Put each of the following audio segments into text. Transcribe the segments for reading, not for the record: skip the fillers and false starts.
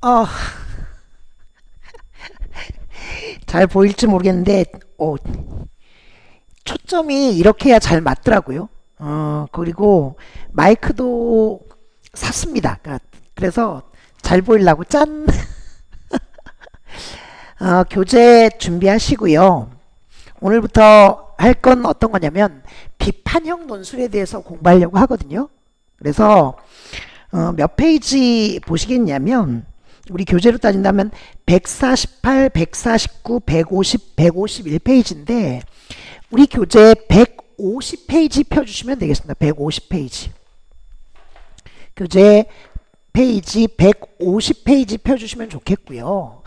어, 잘 보일지 모르겠는데, 초점이 이렇게 해야 잘 맞더라고요. 그리고 마이크도 샀습니다. 그래서 잘 보이려고 짠! 교재 준비하시고요. 오늘부터 할 건 어떤 거냐면, 비판형 논술에 대해서 공부하려고 하거든요. 그래서, 몇 페이지 보시겠냐면, 우리 교재로 따진다면 148, 149, 150, 151페이지인데 우리 교재 150페이지 펴주시면 되겠습니다. 150페이지. 교재 페이지 150페이지 펴주시면 좋겠고요.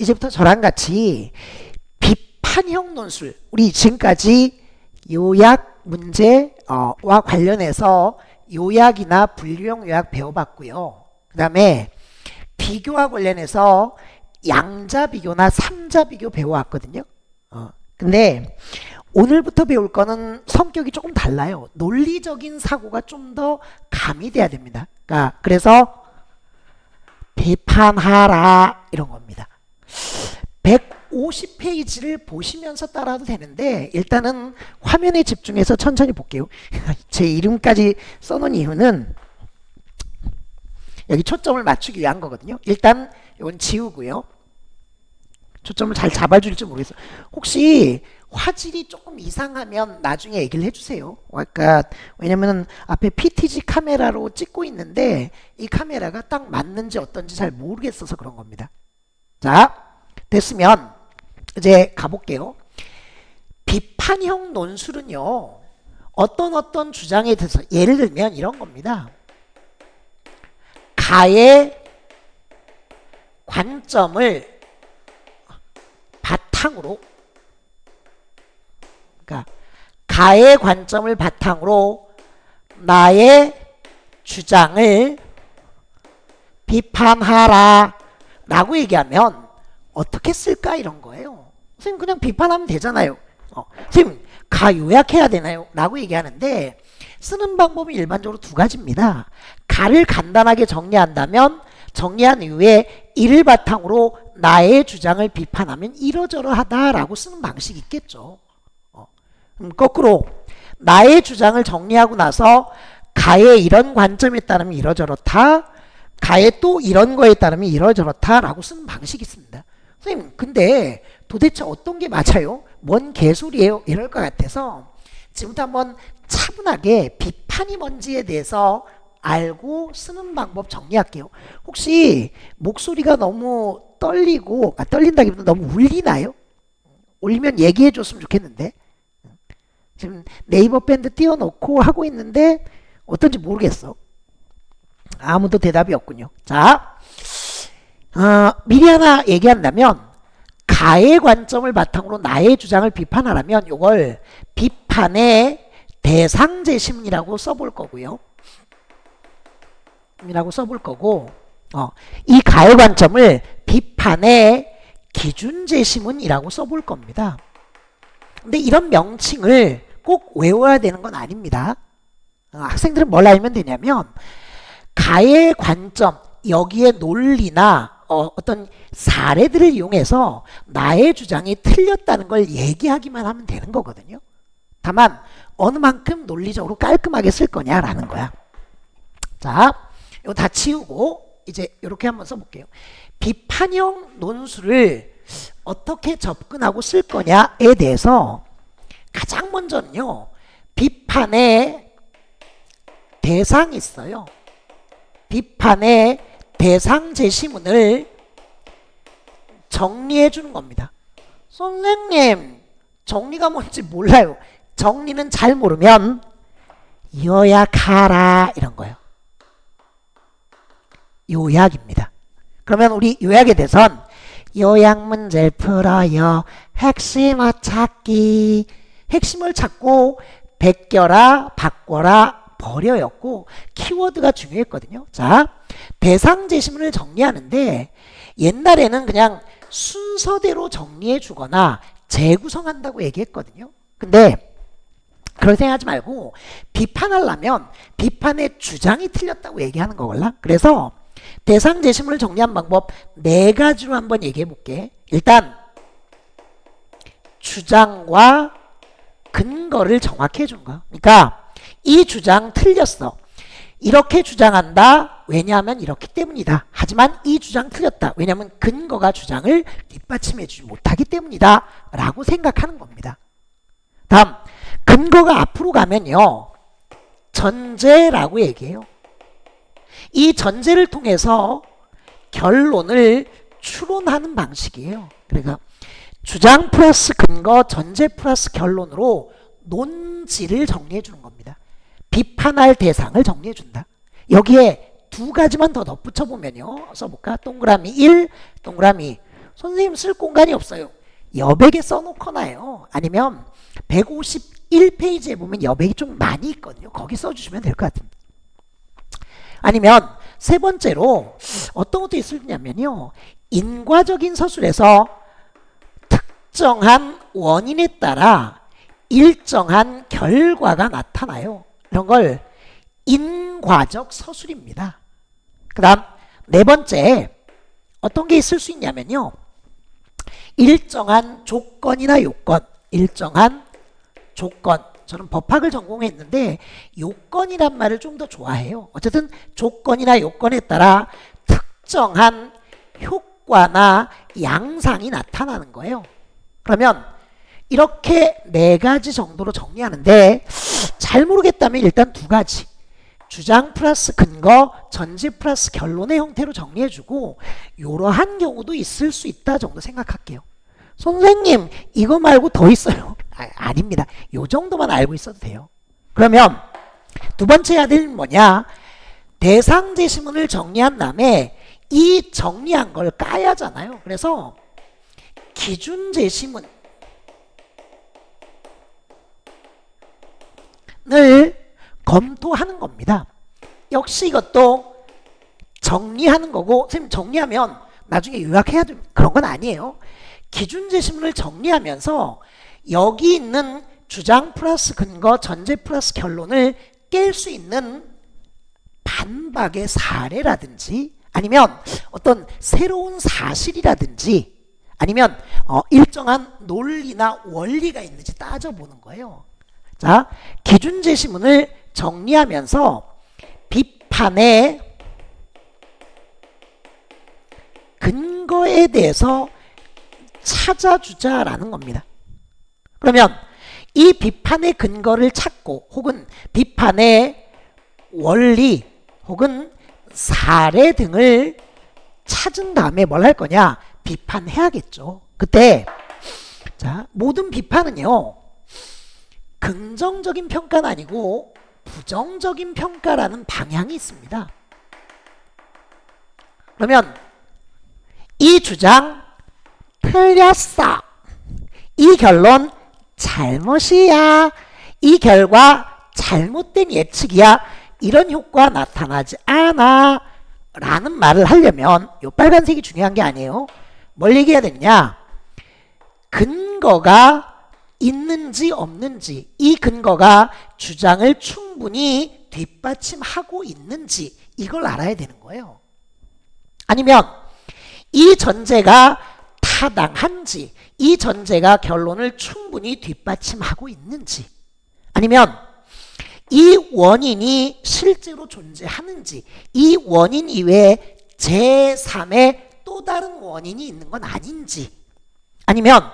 이제부터 저랑 같이 비판형 논술, 우리 지금까지 요약 문제와 관련해서 요약이나 분류형 요약 배워봤고요. 그 다음에 비교와 관련해서 양자 비교나 삼자 비교 배워왔거든요. 근데 오늘부터 배울 거는 성격이 조금 달라요. 논리적인 사고가 좀 더 가미돼야 됩니다. 그래서 비판하라 이런 겁니다. 150페이지를 보시면서 따라도 되는데 일단은 화면에 집중해서 천천히 볼게요. 제 이름까지 써놓은 이유는 여기 초점을 맞추기 위한 거거든요. 일단 이건 지우고요. 초점을 잘 잡아줄지 모르겠어요. 혹시 화질이 조금 이상하면 나중에 얘기를 해주세요. 왜냐면 앞에 PTZ 카메라로 찍고 있는데 이 카메라가 딱 맞는지 어떤지 잘 모르겠어서 그런 겁니다. 자, 됐으면 이제 가볼게요. 비판형 논술은요, 어떤 주장에 대해서 예를 들면 이런 겁니다. 가의 관점을 바탕으로, 가의 관점을 바탕으로 나의 주장을 비판하라 라고 얘기하면 어떻게 쓸까 이런 거예요. 선생님 그냥 비판하면 되잖아요. 선생님 가 요약해야 되나요? 라고 얘기하는데 쓰는 방법이 일반적으로 두 가지입니다. 가를 간단하게 정리한다면 정리한 이후에 이를 바탕으로 나의 주장을 비판하면 이러저러하다라고 쓰는 방식이 있겠죠. 거꾸로 나의 주장을 정리하고 나서 가의 이런 관점에 따르면 이러저렇다, 가의 또 이런 거에 따르면 이러저렇다라고 쓰는 방식이 있습니다. 선생님 근데 도대체 어떤 게 맞아요? 뭔 개소리예요? 이럴 것 같아서 지금부터 한번 차분하게 비판이 뭔지에 대해서 알고 쓰는 방법 정리할게요. 혹시 목소리가 너무 떨리고 떨린다기보다 너무 울리나요? 울리면 얘기해 줬으면 좋겠는데 지금 네이버 밴드 띄워놓고 하고 있는데 어떤지 모르겠어. 아무도 대답이 없군요. 자, 미리 하나 얘기한다면 가의 관점을 바탕으로 나의 주장을 비판하라면 이걸 비판의 대상제심이라고 써볼 거고요. 이 가의 관점을 비판의 기준제심은이라고 써볼 겁니다. 근데 이런 명칭을 꼭 외워야 되는 건 아닙니다. 학생들은 뭘 알면 되냐면 가의 관점, 여기에 논리나 어떤 사례들을 이용해서 나의 주장이 틀렸다는 걸 얘기하기만 하면 되는 거거든요. 다만 어느 만큼 논리적으로 깔끔하게 쓸 거냐라는 거야. 자, 이거 다 치우고 이제 이렇게 한번 써볼게요. 비판형 논술을 어떻게 접근하고 쓸 거냐에 대해서 가장 먼저는요, 비판의 대상이 있어요. 비판의 대상 제시문을 정리해 주는 겁니다. 선생님, 정리가 뭔지 몰라요. 정리는 잘 모르면 요약하라 이런 거예요. 요약입니다. 그러면 우리 요약에 대해선 요약 문제를 풀어요. 핵심을 찾기. 핵심을 찾고 베껴라, 바꿔라, 버려였고 키워드가 중요했거든요. 자, 대상 제시문을 정리하는데 옛날에는 그냥 순서대로 정리해 주거나 재구성한다고 얘기했거든요. 근데 그런 생각하지 말고 비판하려면 비판의 주장이 틀렸다고 얘기하는 거걸라. 그래서 대상 제시문을 정리한 방법 네 가지로 한번 얘기해 볼게. 일단 주장과 근거를 정확히 해주는 거야. 그러니까 이 주장 틀렸어. 이렇게 주장한다. 왜냐하면 이렇기 때문이다. 하지만 이 주장 틀렸다. 왜냐하면 근거가 주장을 뒷받침해주지 못하기 때문이다. 라고 생각하는 겁니다. 다음, 근거가 앞으로 가면요. 전제라고 얘기해요. 이 전제를 통해서 결론을 추론하는 방식이에요. 그러니까 주장 플러스 근거, 전제 플러스 결론으로 논지를 정리해 주는 겁니다. 비판할 대상을 정리해 준다. 여기에 두 가지만 더 덧붙여 보면요. 써볼까? 동그라미 1, 동그라미 2. 선생님 쓸 공간이 없어요. 여백에 써놓거나요. 아니면 151페이지에 보면 여백이 좀 많이 있거든요. 거기 써주시면 될 것 같습니다. 아니면 세 번째로 어떤 것도 있으냐면요. 인과적인 서술에서 특정한 원인에 따라 일정한 결과가 나타나요. 이런 걸 인과적 서술입니다. 그 다음 네 번째 어떤 게 있을 수 있냐면요. 일정한 조건이나 요건, 일정한 조건. 저는 법학을 전공했는데 요건이란 말을 좀 더 좋아해요. 어쨌든 조건이나 요건에 따라 특정한 효과나 양상이 나타나는 거예요. 그러면 이렇게 네 가지 정도로 정리하는데 잘 모르겠다면 일단 두 가지. 주장 플러스 근거, 전제 플러스 결론의 형태로 정리해주고 이러한 경우도 있을 수 있다 정도 생각할게요. 선생님 이거 말고 더 있어요. 아닙니다. 요 정도만 알고 있어도 돼요. 그러면 두 번째 해야 될 일은 뭐냐? 대상 제시문을 정리한 다음에 이 정리한 걸 까야 하잖아요. 그래서 기준 제시문을 검토하는 겁니다. 역시 이것도 정리하는 거고, 선생님 정리하면 나중에 요약해야 돼. 그런 건 아니에요. 기준 제시문을 정리하면서 여기 있는 주장 플러스 근거, 전제 플러스 결론을 깰 수 있는 반박의 사례라든지 아니면 어떤 새로운 사실이라든지 아니면 일정한 논리나 원리가 있는지 따져보는 거예요. 자, 기준 제시문을 정리하면서 비판의 근거에 대해서 찾아주자라는 겁니다. 그러면 이 비판의 근거를 찾고 혹은 비판의 원리 혹은 사례 등을 찾은 다음에 뭘 할 거냐? 비판해야겠죠. 그때 자, 모든 비판은요. 긍정적인 평가는 아니고 부정적인 평가라는 방향이 있습니다. 그러면 이 주장 틀렸어. 이 결론 잘못이야. 이 결과 잘못된 예측이야. 이런 효과 나타나지 않아. 라는 말을 하려면 이 빨간색이 중요한 게 아니에요. 뭘 얘기해야 되느냐? 근거가 있는지 없는지, 이 근거가 주장을 충분히 뒷받침하고 있는지 이걸 알아야 되는 거예요. 아니면 이 전제가 타당한지, 이 전제가 결론을 충분히 뒷받침하고 있는지, 아니면 이 원인이 실제로 존재하는지, 이 원인 이외에 제3의 또 다른 원인이 있는 건 아닌지, 아니면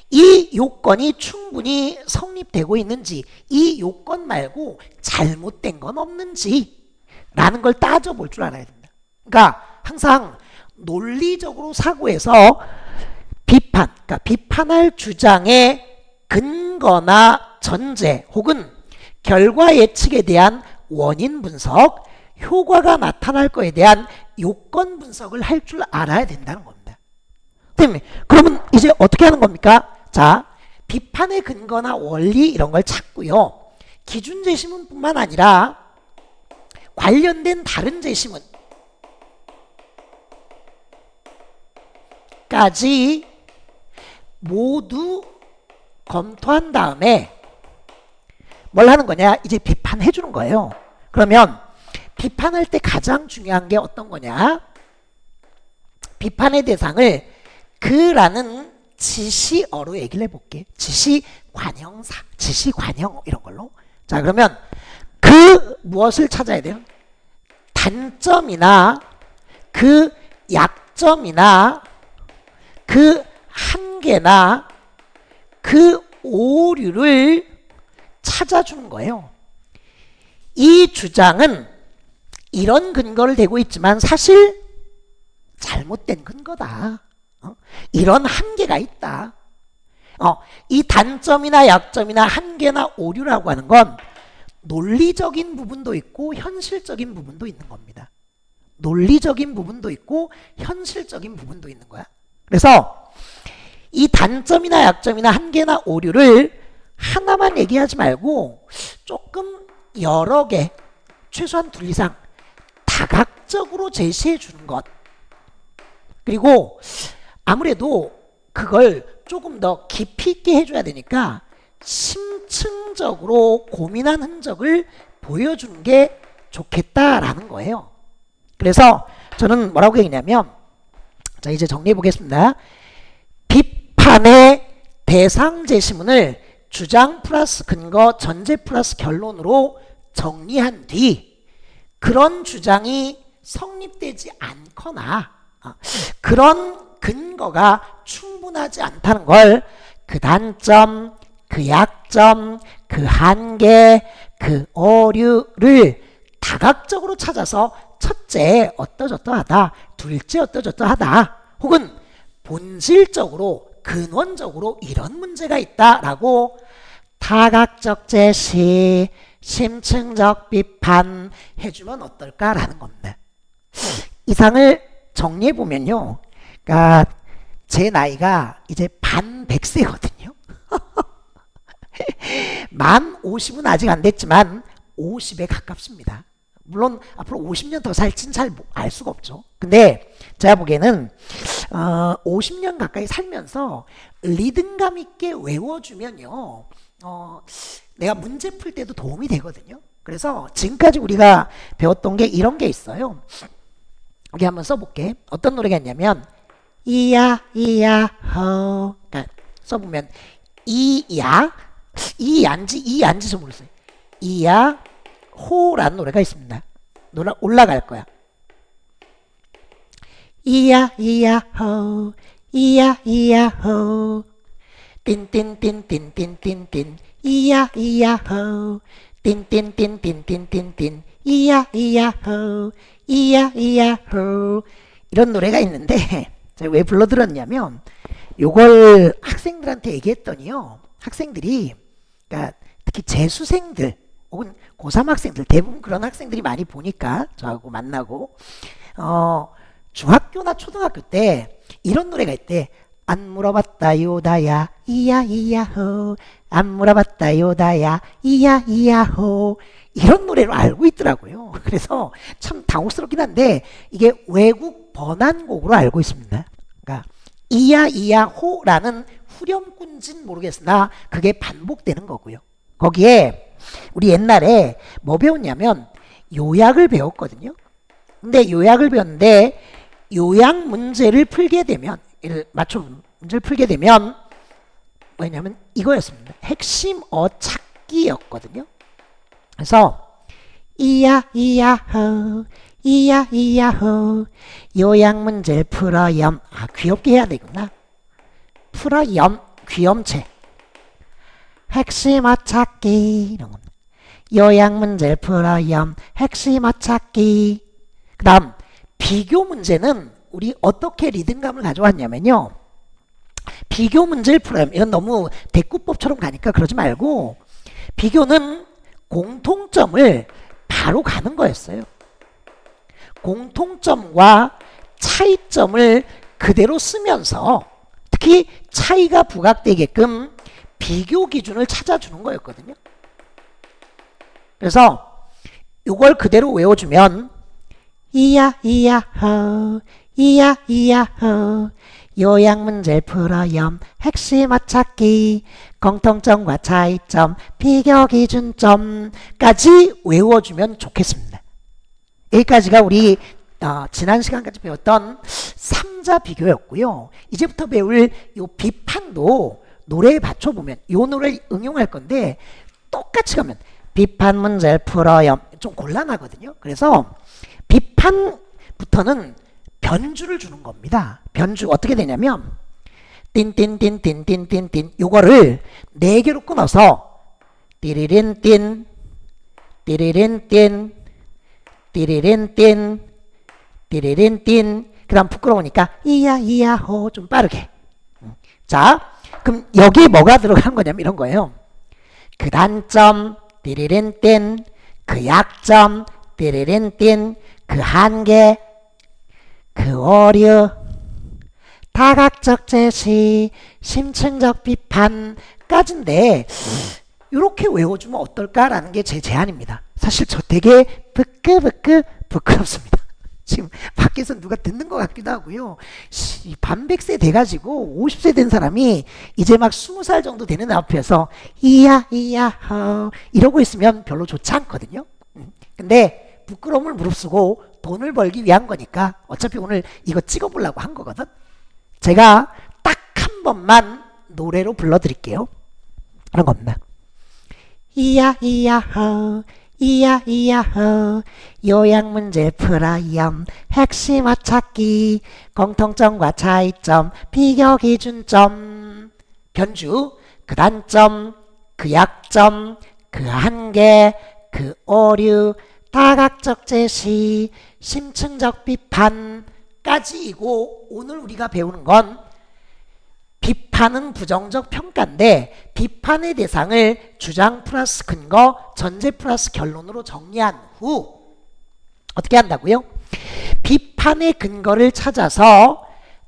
이 요건이 충분히 성립되고 있는지, 이 요건 말고 잘못된 건 없는지 라는 걸 따져볼 줄 알아야 된다. 그러니까 항상 논리적으로 사고해서 그러니까 비판할 주장의 근거나 전제 혹은 결과 예측에 대한 원인 분석, 효과가 나타날 거에 대한 요건 분석을 할 줄 알아야 된다는 겁니다. 그러면 이제 어떻게 하는 겁니까? 자, 비판의 근거나 원리 이런 걸 찾고요. 기준 제시문뿐만 아니라 관련된 다른 제시문까지 모두 검토한 다음에 뭘 하는 거냐? 이제 비판해 주는 거예요. 그러면 비판할 때 가장 중요한 게 어떤 거냐? 비판의 대상을 그라는 지시어로 얘기를 해볼게. 지시관형사, 지시관형 이런 걸로. 자, 그러면 그 무엇을 찾아야 돼요? 단점이나 그 약점이나 그 한계나 그 오류를 찾아주는 거예요. 이 주장은 이런 근거를 대고 있지만 사실 잘못된 근거다. 이런 한계가 있다. 이 단점이나 약점이나 한계나 오류라고 하는 건 논리적인 부분도 있고 현실적인 부분도 있는 겁니다. 논리적인 부분도 있고 현실적인 부분도 있는 거야. 그래서 이 단점이나 약점이나 한계나 오류를 하나만 얘기하지 말고 조금 여러 개, 최소한 둘 이상 다각적으로 제시해 주는 것. 그리고 아무래도 그걸 조금 더 깊이 있게 해줘야 되니까 심층적으로 고민한 흔적을 보여주는 게 좋겠다라는 거예요. 그래서 저는 뭐라고 얘기냐면, 자, 이제 정리해 보겠습니다. 비판의 대상 제시문을 주장 플러스 근거, 전제 플러스 결론으로 정리한 뒤 그런 주장이 성립되지 않거나 그런 근거가 충분하지 않다는 걸 그 단점, 그 약점, 그 한계, 그 오류를 다각적으로 찾아서 첫째 어떠저떠하다, 둘째 어떠저떠하다, 혹은 본질적으로 근원적으로 이런 문제가 있다라고 다각적 제시, 심층적 비판 해주면 어떨까라는 겁니다. 이상을 정리해 보면요, 그러니까 제 나이가 이제 반 100세거든요. 만 50은 아직 안 됐지만 50에 가깝습니다. 물론 앞으로 50년 더 살진 잘 알 수가 없죠. 근데 제가 보기에는 50년 가까이 살면서 리듬감 있게 외워주면요, 내가 문제 풀 때도 도움이 되거든요. 그래서 지금까지 우리가 배웠던 게 이런 게 있어요. 여기 한번 써볼게. 어떤 노래가 있냐면 이야 이야 호, 그러니까 써보면 이야, 이야인지 좀 모르겠어요. 이야 호라는 노래가 있습니다. 노래 올라갈 거야. 이야 이야 호, 이야 이야 호, 띵띵띵띵띵띵띵, 이야 이야 호, 띵띵띵띵띵띵, 이야 이야 호, 이야 이야 호, 이런 노래가 있는데 제가 왜 불러들었냐면 요걸 학생들한테 얘기했더니요, 학생들이, 그러니까 특히 재수생들 혹은 고3 학생들, 대부분 그런 학생들이 많이 보니까 저하고 만나고, 중학교나 초등학교 때 이런 노래가 있대. 안 물어봤다요 다야 이야 이야호, 안 물어봤다요 다야 이야 이야호, 이런 노래로 알고 있더라고요. 그래서 참 당혹스럽긴 한데 이게 외국 번안곡으로 알고 있습니다. 그러니까 이야 이야호라는 후렴구인지는 모르겠으나 그게 반복되는 거고요. 거기에 우리 옛날에 뭐 배웠냐면 요약을 배웠거든요. 근데 요약을 배웠는데 요약 문제를 풀게 되면, 맞춤 문제를 풀게 되면 뭐냐면 이거였습니다. 핵심어 찾기였거든요. 그래서 이야 이야호, 이야 이야호, 요약 문제를 풀어염. 귀엽게 해야 되구나. 풀어염, 귀염체. 핵심어 찾기, 이런 겁니다. 요약 문제를 풀어염, 핵심어 찾기. 그 다음 비교 문제는 우리 어떻게 리듬감을 가져왔냐면요, 비교 문제를 풀어요. 이건 너무 대꾸법처럼 가니까 그러지 말고 비교는 공통점을 바로 가는 거였어요. 공통점과 차이점을 그대로 쓰면서 특히 차이가 부각되게끔 비교 기준을 찾아주는 거였거든요. 그래서 이걸 그대로 외워주면 이야 이야호, 이야 이야호, 요약 문제를 풀어염, 핵심어 찾기, 공통점과 차이점, 비교 기준점까지 외워주면 좋겠습니다. 여기까지가 우리 지난 시간까지 배웠던 3자 비교였고요. 이제부터 배울 요 비판도 노래에 받쳐보면 요 노래를 응용할 건데 똑같이 가면 비판 문제를 풀어요. 좀 곤란하거든요. 그래서 비판부터는 변주를 주는 겁니다. 변주 어떻게 되냐면 띵띵띵띵띵띵띵 요거를 4개로 끊어서 띠리린띵 띠리린띵 띠리린띵 띠리린띵 그 다음 부끄러우니까 이야 이야호 좀 빠르게. 자 그럼 여기에 뭐가 들어간 거냐면 이런 거예요. 그 단점 띠리린띵 그 약점 띠리린띵 그 한계 그 오류 다각적 제시 심층적 비판까지인데 이렇게 외워주면 어떨까라는 게 제 제안입니다. 사실 저 되게 부끄럽습니다. 지금 밖에서 누가 듣는 것 같기도 하고요. 반백세 돼가지고 50세 된 사람이 이제 막 20살 정도 되는 앞에서 이야 이러고 있으면 별로 좋지 않거든요. 근데 부끄러움을 무릅쓰고 돈을 벌기 위한 거니까 어차피 오늘 이거 찍어보려고 한 거거든. 제가 딱 한 번만 노래로 불러드릴게요. 그런 겁니다. 이야 요약 문제 풀어요. 핵심 찾기 공통점과 차이점 비교 기준점 변주 그 단점 그 약점 그 한계 그 오류 다각적 제시 심층적 비판까지이고 오늘 우리가 배우는 건 비판은 부정적 평가인데 비판의 대상을 주장 플러스 근거, 전제 플러스 결론으로 정리한 후 어떻게 한다고요? 비판의 근거를 찾아서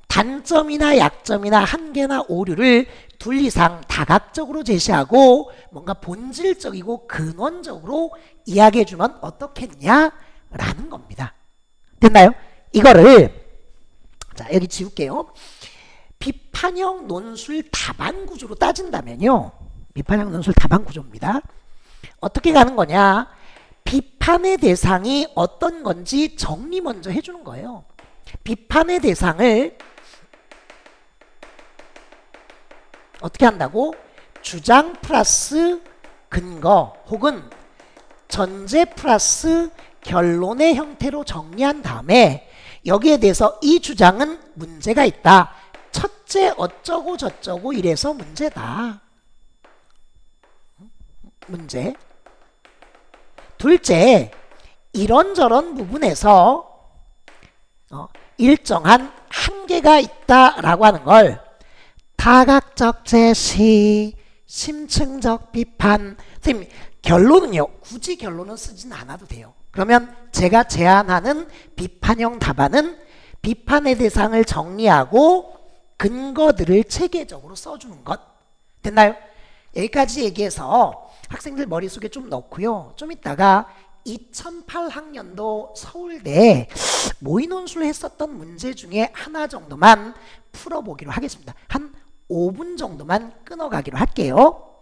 단점이나 약점이나 한계나 오류를 둘 이상 다각적으로 제시하고 뭔가 본질적이고 근원적으로 이야기해주면 어떻겠냐라는 겁니다. 됐나요? 이거를 자 여기 지울게요. 비판형 논술 답안 구조로 따진다면요. 비판형 논술 답안 구조입니다. 어떻게 가는 거냐? 비판의 대상이 어떤 건지 정리 먼저 해주는 거예요. 비판의 대상을 어떻게 한다고? 주장 플러스 근거 혹은 전제 플러스 결론의 형태로 정리한 다음에 여기에 대해서 이 주장은 문제가 있다. 첫째 어쩌고 저쩌고 이래서 문제다. 문제. 둘째 이런저런 부분에서 일정한 한계가 있다라고 하는 걸 다각적 제시, 심층적 비판. 선생님 결론은요. 굳이 결론은 쓰진 않아도 돼요. 그러면 제가 제안하는 비판형 답안은 비판의 대상을 정리하고 근거들을 체계적으로 써주는 것. 됐나요? 여기까지 얘기해서 학생들 머릿속에 좀 넣고요. 좀 이따가 2008학년도 서울대 모의논술 했었던 문제 중에 하나 정도만 풀어보기로 하겠습니다. 한 5분 정도만 끊어가기로 할게요.